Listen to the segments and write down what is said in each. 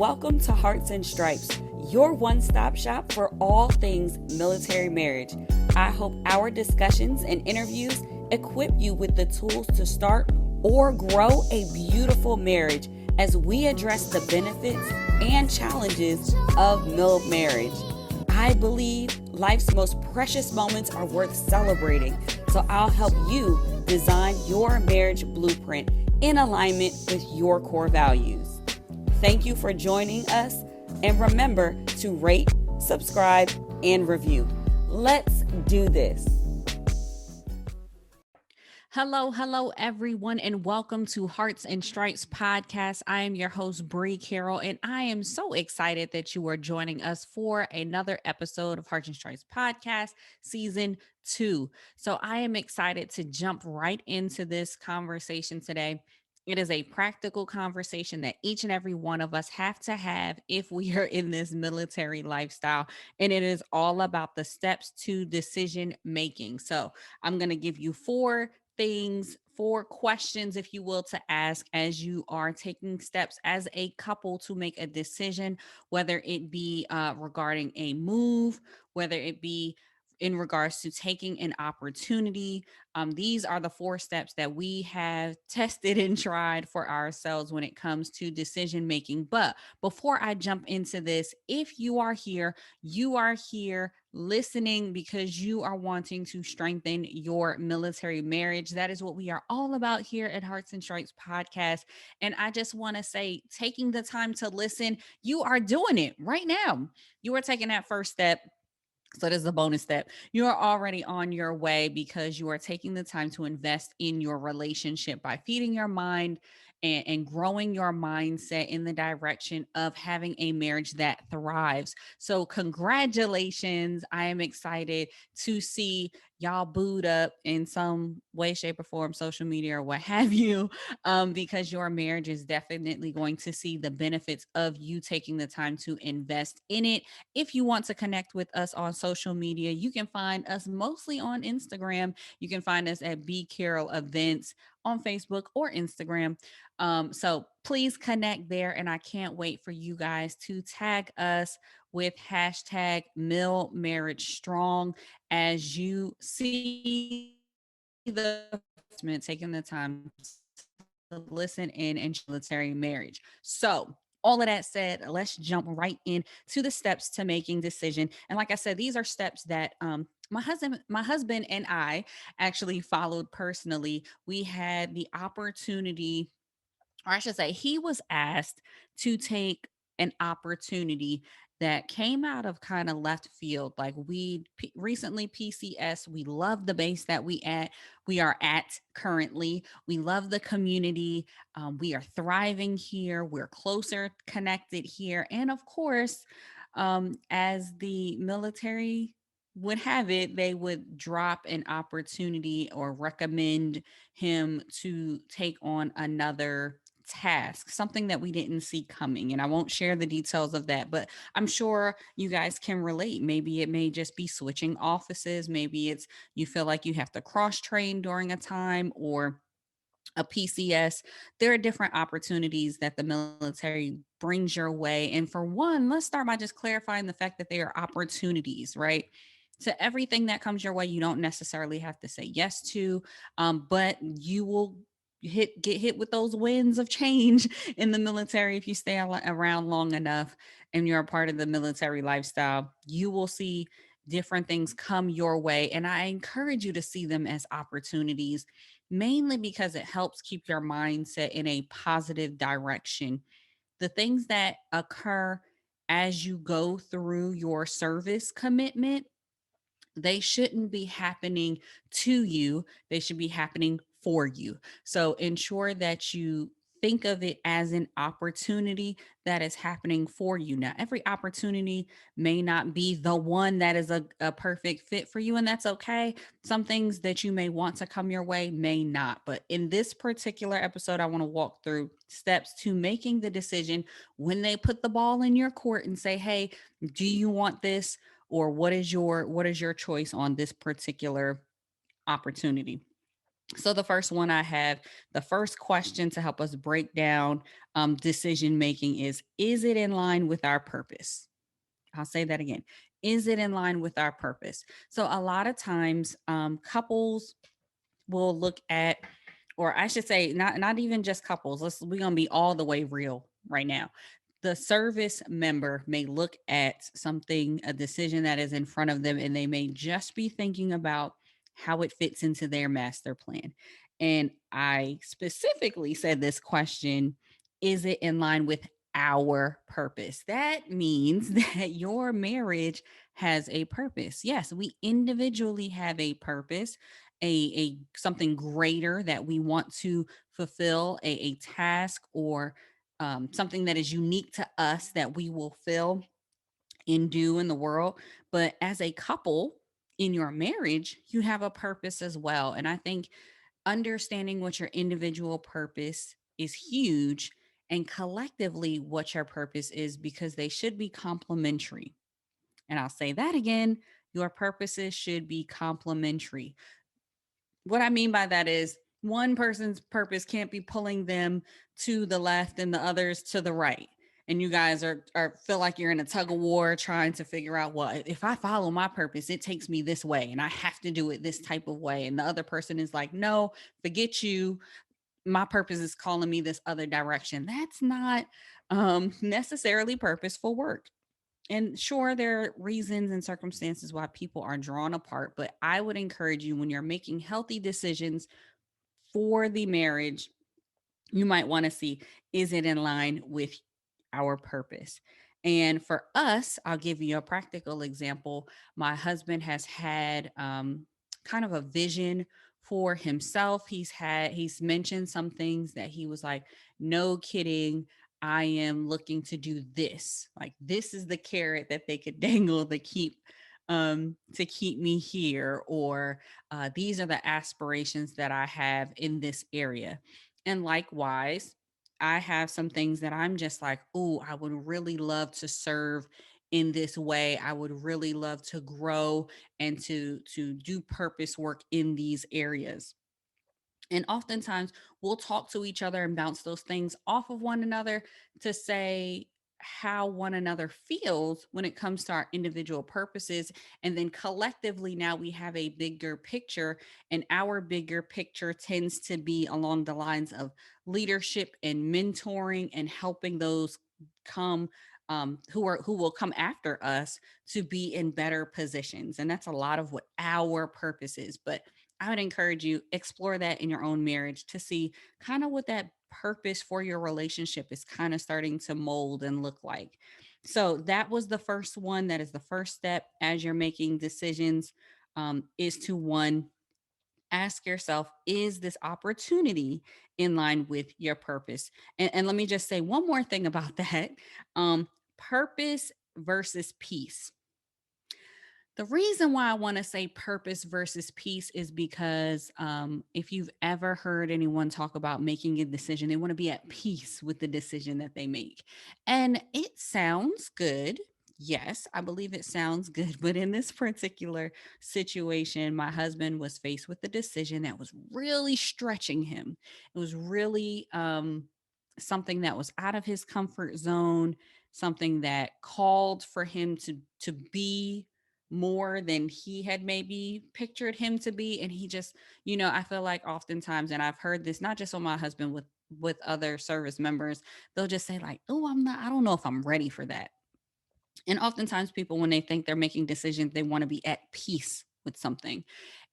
Welcome to Hearts and Stripes, your one-stop shop for all things military marriage. I hope our discussions and interviews equip you with the tools to start or grow a beautiful marriage as we address the benefits and challenges of mil marriage. I believe life's most precious moments are worth celebrating, so I'll help you design your marriage blueprint in alignment with your core values. Thank you for joining us, and remember to rate, subscribe, and review. Let's do this. Hello, everyone, and welcome to Hearts and Stripes podcast. I am your host, Bree Carroll, and I am so excited that you are joining us for another episode of Hearts and Stripes podcast, season 2. So I am excited to jump right into this conversation today. It is a practical conversation that each and every one of us have to have if we are in this military lifestyle, and it is all about the steps to decision making. So I'm going to give you four questions, if you will, to ask as you are taking steps as a couple to make a decision, whether it be regarding a move, whether it be in regards to taking an opportunity. These are the 4 steps that we have tested and tried for ourselves when it comes to decision making. But before I jump into this, if you are here listening because you are wanting to strengthen your military marriage. That is what we are all about here at Hearts and Stripes podcast. And I just want to say, taking the time to listen, you are doing it right now. You are taking that first step. So this is a bonus step. You are already on your way because you are taking the time to invest in your relationship by feeding your mind and growing your mindset in the direction of having a marriage that thrives. So congratulations. I am excited to see y'all booed up in some way, shape, or form, social media or what have you, because your marriage is definitely going to see the benefits of you taking the time to invest in it. If you want to connect with us on social media, you can find us mostly on Instagram. You can find us at B Carroll Events on Facebook or Instagram. So please connect there. And I can't wait for you guys to tag us with hashtag Mil Marriage Strong as you see the taking the time to listen in and military marriage. So all of that said, let's jump right into the steps to making decision. And like I said, these are steps that my husband and I actually followed personally. We had the opportunity, or I should say, he was asked to take an opportunity that came out of kind of left field. Like recently PCS, we love the base that we are at currently. We love the community. We are thriving here. We're closer connected here, and of course, as the military would have it, they would drop an opportunity or recommend him to take on another task, something that we didn't see coming. And I won't share the details of that, but I'm sure you guys can relate. Maybe it may just be switching offices. Maybe it's you feel like you have to cross train during a time or a PCS. There are different opportunities that the military brings your way. And for one, let's start by just clarifying the fact that they are opportunities, right? To everything that comes your way, you don't necessarily have to say yes to, but you will get hit with those winds of change in the military if you stay around long enough and you're a part of the military lifestyle. You will see different things come your way, and I encourage you to see them as opportunities, mainly because it helps keep your mindset in a positive direction. The things that occur as you go through your service commitment, they shouldn't be happening to you. They should be happening for you. So ensure that you think of it as an opportunity that is happening for you. Now, every opportunity may not be the one that is a perfect fit for you, and that's okay. Some things that you may want to come your way may not. But in this particular episode, I want to walk through steps to making the decision when they put the ball in your court and say, hey, do you want this? Or what is your choice on this particular opportunity? So the first one I have, the first question to help us break down decision making is it in line with our purpose? I'll say that again. Is it in line with our purpose? So a lot of times, couples will look at, or I should say, not even just couples. We're gonna be all the way real right now. The service member may look at something, a decision that is in front of them, and they may just be thinking about how it fits into their master plan. And I specifically said this question: is it in line with our purpose? That means that your marriage has a purpose. Yes, we individually have a purpose, a something greater that we want to fulfill, a task, or something that is unique to us that we will fill and do in the world. But as a couple in your marriage, you have a purpose as well. And I think understanding what your individual purpose is huge, and collectively what your purpose is, because they should be complementary. And I'll say that again, your purposes should be complementary. What I mean by that is one person's purpose can't be pulling them to the left and the others to the right. And you guys are feel like you're in a tug of war trying to figure out, well, if I follow my purpose, it takes me this way and I have to do it this type of way. And the other person is like, no, forget you. My purpose is calling me this other direction. That's not necessarily purposeful work. And sure, there are reasons and circumstances why people are drawn apart, but I would encourage you, when you're making healthy decisions for the marriage, you might want to see, is it in line with our purpose? And for us, I'll give you a practical example. My husband has had kind of a vision for himself. He's mentioned some things that he was like, no kidding, I am looking to do this. Like, this is the carrot that they could dangle to keep me here, or these are the aspirations that I have in this area. And likewise, I have some things that I'm just like, oh, I would really love to serve in this way. I would really love to grow and to do purpose work in these areas. And oftentimes we'll talk to each other and bounce those things off of one another to say how one another feels when it comes to our individual purposes. And then collectively, now we have a bigger picture, and our bigger picture tends to be along the lines of leadership and mentoring and helping those come who will come after us to be in better positions. And that's a lot of what our purpose is. But I would encourage you, explore that in your own marriage to see kind of what that purpose for your relationship is kind of starting to mold and look like. So that was the first one. That is the first step as you're making decisions, is to one, ask yourself, is this opportunity in line with your purpose? And let me just say one more thing about that. Purpose versus peace. The reason why I want to say purpose versus peace is because if you've ever heard anyone talk about making a decision, they want to be at peace with the decision that they make. And it sounds good. Yes, I believe it sounds good. But in this particular situation, my husband was faced with a decision that was really stretching him. It was really something that was out of his comfort zone, something that called for him to be more than he had maybe pictured him to be. And he just, I feel like oftentimes, and I've heard this not just on my husband, with other service members, they'll just say like, oh, I don't know if I'm ready for that. And oftentimes people, when they think they're making decisions, they want to be at peace with something.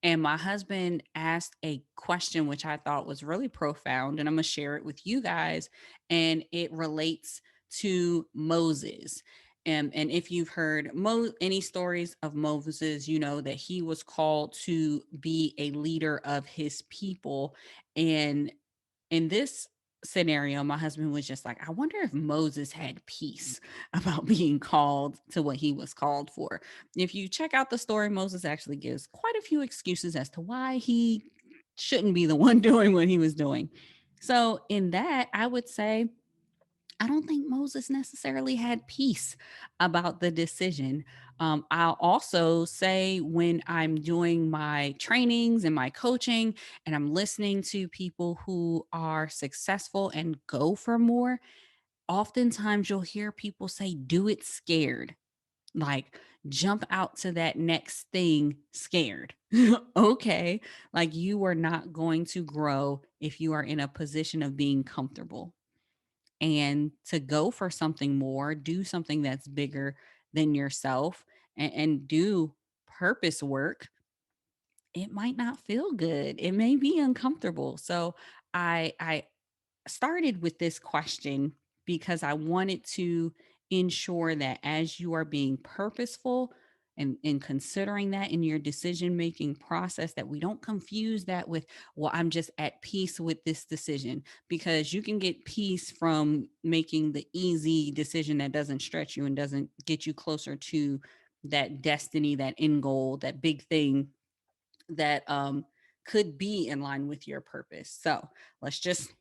And my husband asked a question which I thought was really profound, and I'm going to share it with you guys. And it relates to Moses. And if you've heard any stories of Moses, you know that he was called to be a leader of his people. And in this scenario, my husband was just like, I wonder if Moses had peace about being called to what he was called for. If you check out the story, Moses actually gives quite a few excuses as to why he shouldn't be the one doing what he was doing. So, in that, I would say I don't think Moses necessarily had peace about the decision. I'll also say when I'm doing my trainings and my coaching and I'm listening to people who are successful and go for more, oftentimes you'll hear people say, do it scared. Like, jump out to that next thing scared. Okay. Like, you are not going to grow if you are in a position of being comfortable. And to go for something more, do something that's bigger than yourself, and do purpose work, it might not feel good. It may be uncomfortable. So I started with this question because I wanted to ensure that as you are being purposeful and considering that in your decision making process, that we don't confuse that with, well, I'm just at peace with this decision, because you can get peace from making the easy decision that doesn't stretch you and doesn't get you closer to that destiny, that end goal, that big thing that could be in line with your purpose. So let's just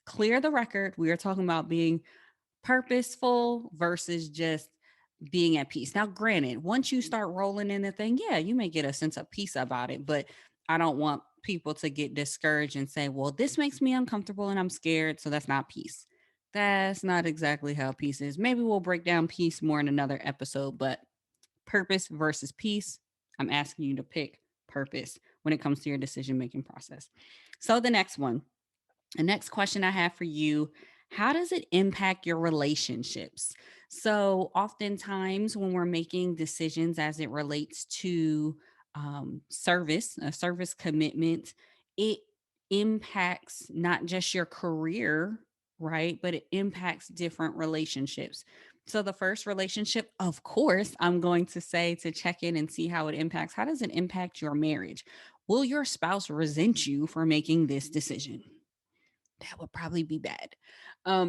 clear the record. We are talking about being purposeful versus just being at peace. Now, granted, once you start rolling in the thing, yeah, you may get a sense of peace about it, but I don't want people to get discouraged and say, well, this makes me uncomfortable and I'm scared, so that's not peace. That's not exactly how peace is. Maybe we'll break down peace more in another episode, but purpose versus peace, I'm asking you to pick purpose when it comes to your decision making process. So, the next question I have for you: how does it impact your relationships? So, oftentimes when we're making decisions as it relates to a service commitment, it impacts not just your career, right? But it impacts different relationships. So, the first relationship, of course, I'm going to say to check in and see how it impacts. How does it impact your marriage? Will your spouse resent you for making this decision? That would probably be bad.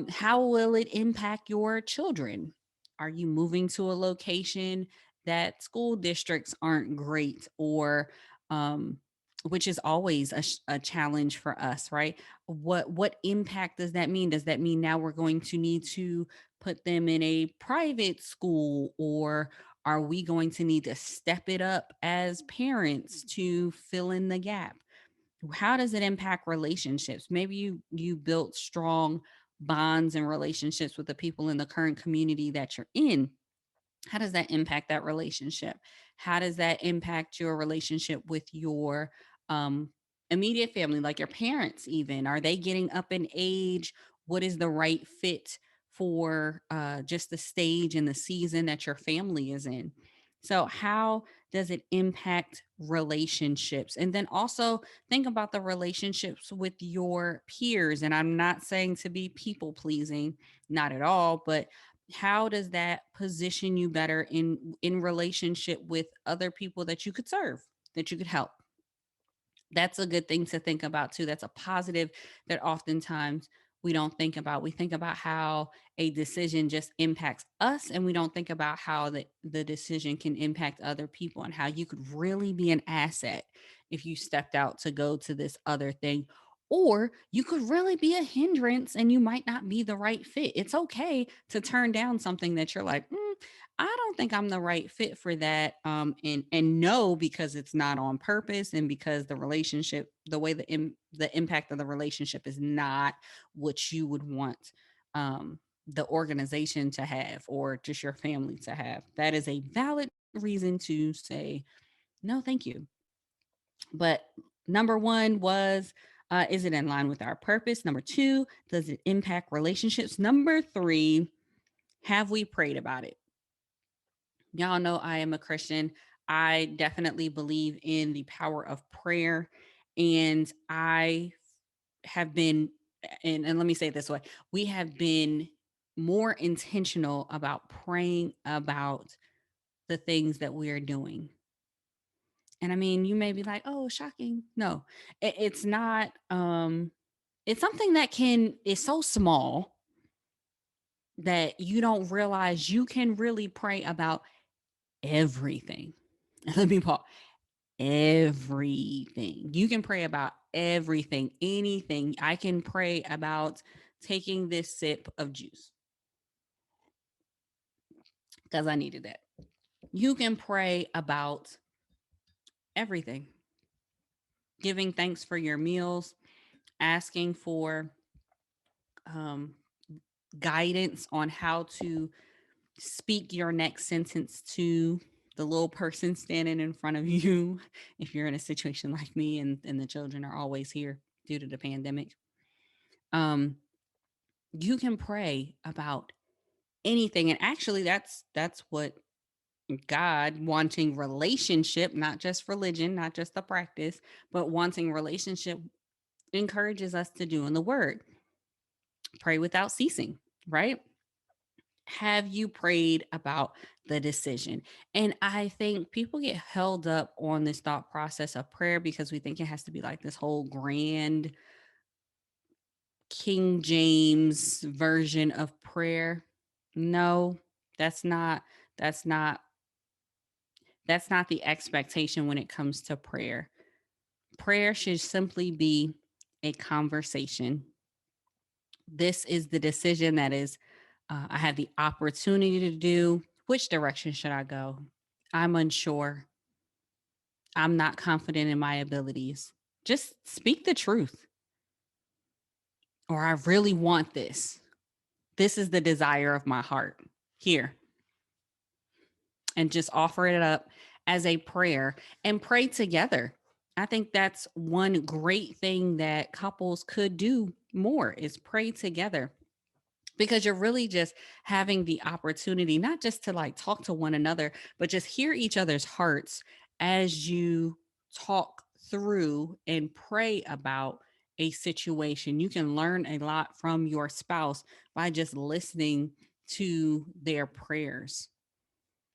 How will it impact your children? Are you moving to a location that school districts aren't great, or um, which is always a challenge for us, right? What impact does that mean? Does that mean now we're going to need to put them in a private school, or are we going to need to step it up as parents to fill in the gap? How does it impact relationships? Maybe you built strong bonds and relationships with the people in the current community that you're in. How does that impact that relationship? How does that impact your relationship with your um, immediate family, like your parents? Even, are they getting up in age? What is the right fit for just the stage and the season that your family is in? So, how does it impact relationships? And then also think about the relationships with your peers. And I'm not saying to be people pleasing, not at all, but how does that position you better in relationship with other people that you could serve, that you could help? That's a good thing to think about too. That's a positive that oftentimes we don't think about. We think about how a decision just impacts us, and we don't think about how the decision can impact other people and how you could really be an asset if you stepped out to go to this other thing. Or you could really be a hindrance and you might not be the right fit. It's okay to turn down something that you're like, I don't think I'm the right fit for that. And no, because it's not on purpose, and because the relationship, the way the impact of the relationship is not what you would want the organization to have, or just your family to have. That is a valid reason to say no, thank you. But number one was, is it in line with our purpose? Number two, does it impact relationships? Number three, have we prayed about it? Y'all know I am a Christian. I definitely believe in the power of prayer. And I have been, and let me say it this way, we have been more intentional about praying about the things that we are doing. And I mean, you may be like, oh, shocking. No, it's not. It's something that is so small that you don't realize you can really pray about everything. Let me pause. Everything. You can pray about everything, anything. I can pray about taking this sip of juice. because I needed that. You can pray about everything, giving thanks for your meals, asking for um, guidance on how to speak your next sentence to the little person standing in front of you. If you're in a situation like me and the children are always here due to the pandemic, um, you can pray about anything. And actually, that's what God wanting relationship, not just religion, not just the practice, but wanting relationship encourages us to do in the word. Pray without ceasing, right? Have you prayed about the decision? And I think people get held up on this thought process of prayer because we think it has to be like this whole grand King James version of prayer. No, that's not that's not that's not the expectation when it comes to prayer. Prayer should simply be a conversation. This is the decision that is I have the opportunity to do. Which direction should I go? I'm unsure. I'm not confident in my abilities. Just speak the truth. Or I really want this. This is the desire of my heart. Here. And just offer it up as a prayer and pray together. I think that's one great thing that couples could do more is pray together, because you're really just having the opportunity not just to like talk to one another, but just hear each other's hearts as you talk through and pray about a situation. You can learn a lot from your spouse by just listening to their prayers.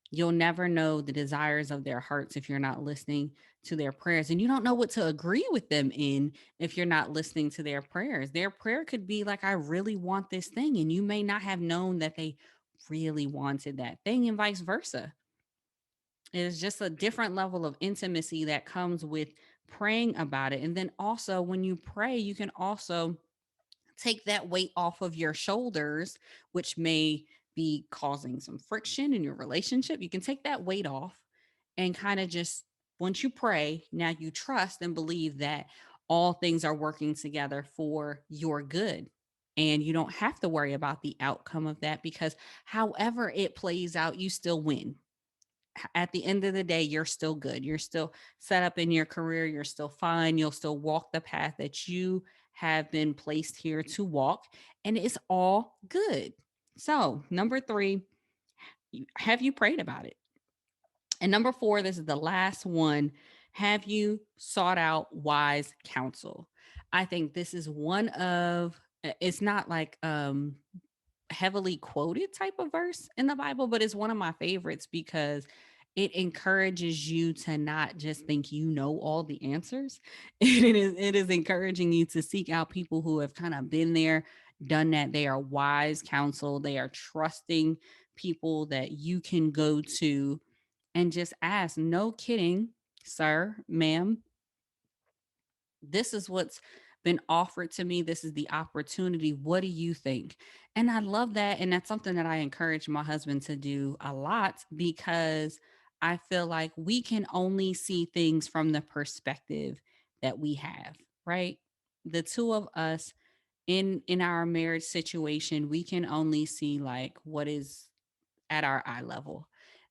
You'll never know the desires of their hearts if you're not listening to their prayers. And you don't know what to agree with them in if you're not listening to their prayers. Their prayer could be like, I really want this thing. And you may not have known that they really wanted that thing, and vice versa. It is just a different level of intimacy that comes with praying about it. And then also, when you pray, you can also take that weight off of your shoulders, which may be causing some friction in your relationship. You can take that weight off and kind of just, once you pray, now you trust and believe that all things are working together for your good. And you don't have to worry about the outcome of that, because however it plays out, you still win. At the end of the day, you're still good. You're still set up in your career. You're still fine. You'll still walk the path that you have been placed here to walk, and it's all good. So, number three, have you prayed about it? And number four, this is the last one. Have you sought out wise counsel? I think this is one of, it's not like heavily quoted type of verse in the Bible, but it's one of my favorites because it encourages you to not just think you know all the answers. It is encouraging you to seek out people who have kind of been there, done that. They are wise counsel. They are trusting people that you can go to and just ask, no kidding, sir, ma'am, this is what's been offered to me. This is the opportunity. What do you think? And I love that. And that's something that I encourage my husband to do a lot, because I feel like we can only see things from the perspective that we have, right? The two of us in our marriage situation, we can only see like what is at our eye level.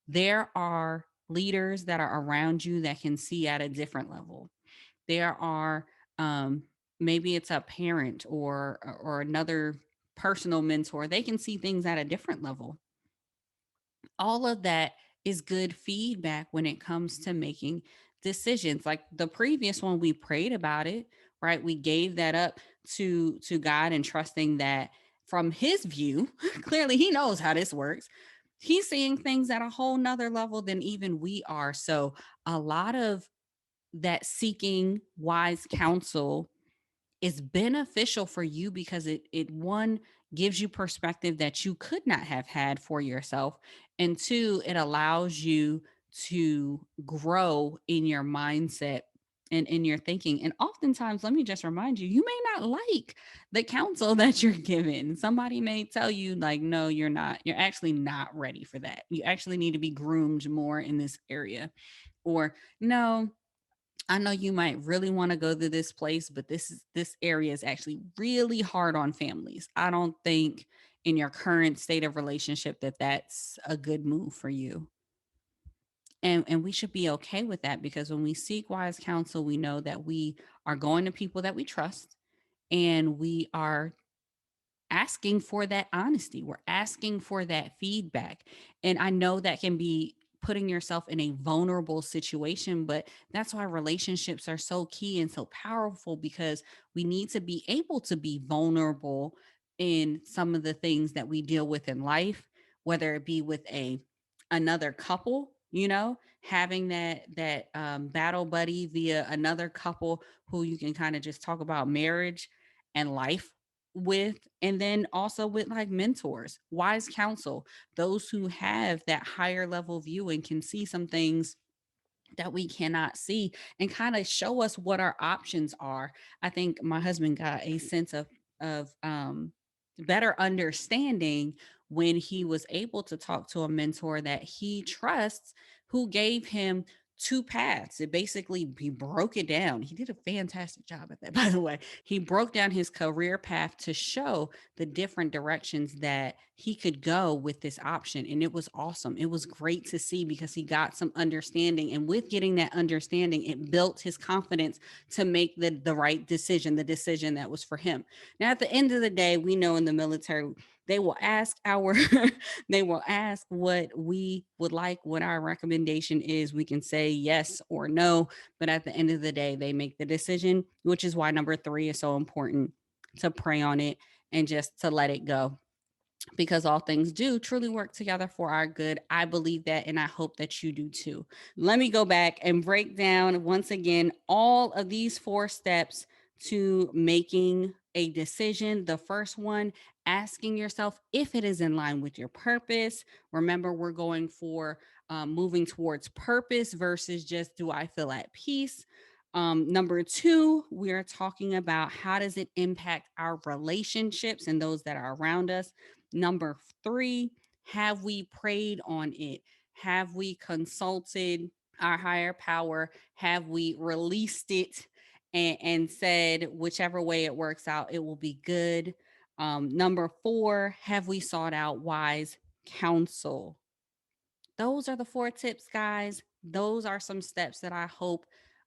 There are leaders that are around you that can see at a different level. There are um maybe it's a parent or another personal mentor. They can see things at a different level. All of that is good feedback when it comes to making decisions. Like the previous one, we prayed about it, right? We gave that up to God and trusting that from his view, clearly he knows how this works. He's seeing things at a whole nother level than even we are. So a lot of that seeking wise counsel is beneficial for you because it one gives you perspective that you could not have had for yourself, and two, it allows you to grow in your mindset in your thinking. And oftentimes, let me just remind you, you may not like the counsel that you're given. Somebody may tell you, like, no, you're not. You're actually not ready for that. You actually need to be groomed more in this area. Or, no, I know you might really want to go to this place, but this area is actually really hard on families. I don't think in your current state of relationship that that's a good move for you. And we should be okay with that, because when we seek wise counsel, we know that we are going to people that we trust, and we are asking for that honesty. We're asking for that feedback. And I know that can be putting yourself in a vulnerable situation, but that's why relationships are so key and so powerful, because we need to be able to be vulnerable in some of the things that we deal with in life, whether it be with a another couple, having that battle buddy via another couple who you can kind of just talk about marriage and life with, and then also with like mentors, wise counsel, those who have that higher level view and can see some things that we cannot see, and kind of show us what our options are. I think my husband got a sense of better understanding when he was able to talk to a mentor that he trusts, who gave him two paths. It basically, he broke it down. He did a fantastic job at that, by the way. He broke down his career path to show the different directions that he could go with this option. And it was awesome. It was great to see, because he got some understanding. And with getting that understanding, it built his confidence to make the right decision, the decision that was for him. Now, at the end of the day, we know in the military, they will ask our they will ask what we would like, what our recommendation is. We can say yes or no, but at the end of the day, they make the decision, which is why number 3 is so important, to pray on it and just to let it go, because all things do truly work together for our good. I believe that, and I hope that you do too. Let me go back and break down once again all of these 4 steps to making a decision. The first one, asking yourself if it is in line with your purpose. Remember, we're going for moving towards purpose versus just, do I feel at peace? Number 2, we are talking about how does it impact our relationships and those that are around us. Number 3, have we prayed on it? Have we consulted our higher power? Have we released it and said, whichever way it works out, it will be good? Number 4, have we sought out wise counsel? Those are the 4 tips, guys. Those are some steps that I hope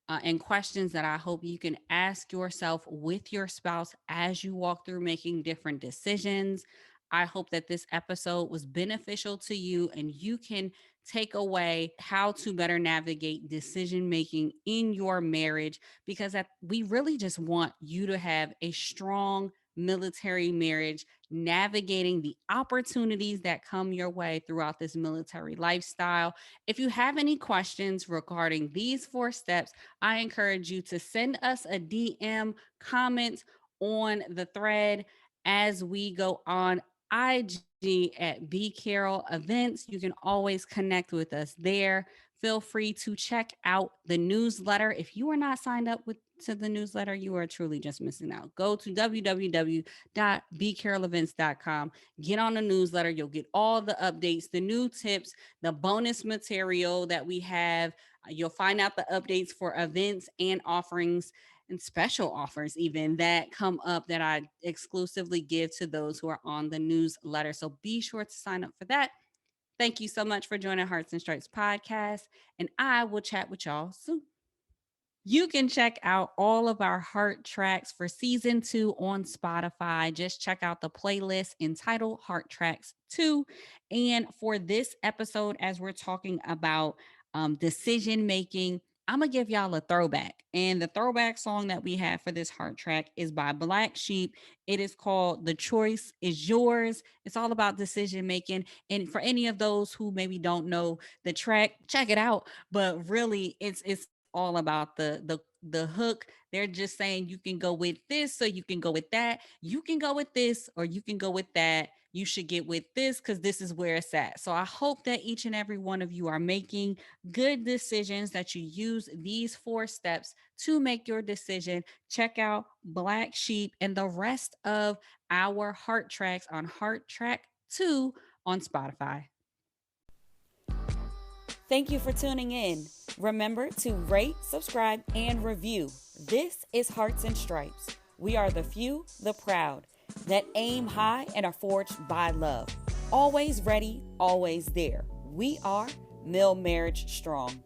and questions that I hope you can ask yourself with your spouse as you walk through making different decisions. I hope that this episode was beneficial to you and you can take away how to better navigate decision making in your marriage, because we really just want you to have a strong military marriage, navigating the opportunities that come your way throughout this military lifestyle. If you have any questions regarding these 4 steps, I encourage you to send us a DM, comment on the thread as we go on IG at B Carroll Events. You can always connect with us there. Feel free to check out the newsletter. If you are not signed up to the newsletter, you are truly just missing out. Go to www.bcarrollevents.com. Get on the newsletter. You'll get all the updates, the new tips, the bonus material that we have. You'll find out the updates for events and offerings and special offers even that come up that I exclusively give to those who are on the newsletter. So be sure to sign up for that. Thank you so much for joining Hearts and Stripes podcast, and I will chat with y'all soon. You can check out all of our heart tracks for season 2 on Spotify. Just check out the playlist entitled Heart Tracks 2. And for this episode, as we're talking about decision making, I'm going to give y'all a throwback. And the throwback song that we have for this heart track is by Black Sheep. It is called The Choice Is Yours. It's all about decision making. And for any of those who maybe don't know the track, check it out. But really, it's all about the hook. They're just saying you can go with this, so you can go with that. You can go with this, or you can go with that. you should get with this because this is where it's at. So I hope that each and every one of you are making good decisions, that you use these 4 steps to make your decision. Check out Black Sheep and the rest of our Heart Tracks on Heart Track 2 on Spotify. Thank you for tuning in. Remember to rate, subscribe, and review. This is Hearts and Stripes. We are the few, the proud, that aim high and are forged by love. Always ready, always there. We are Mill Marriage Strong.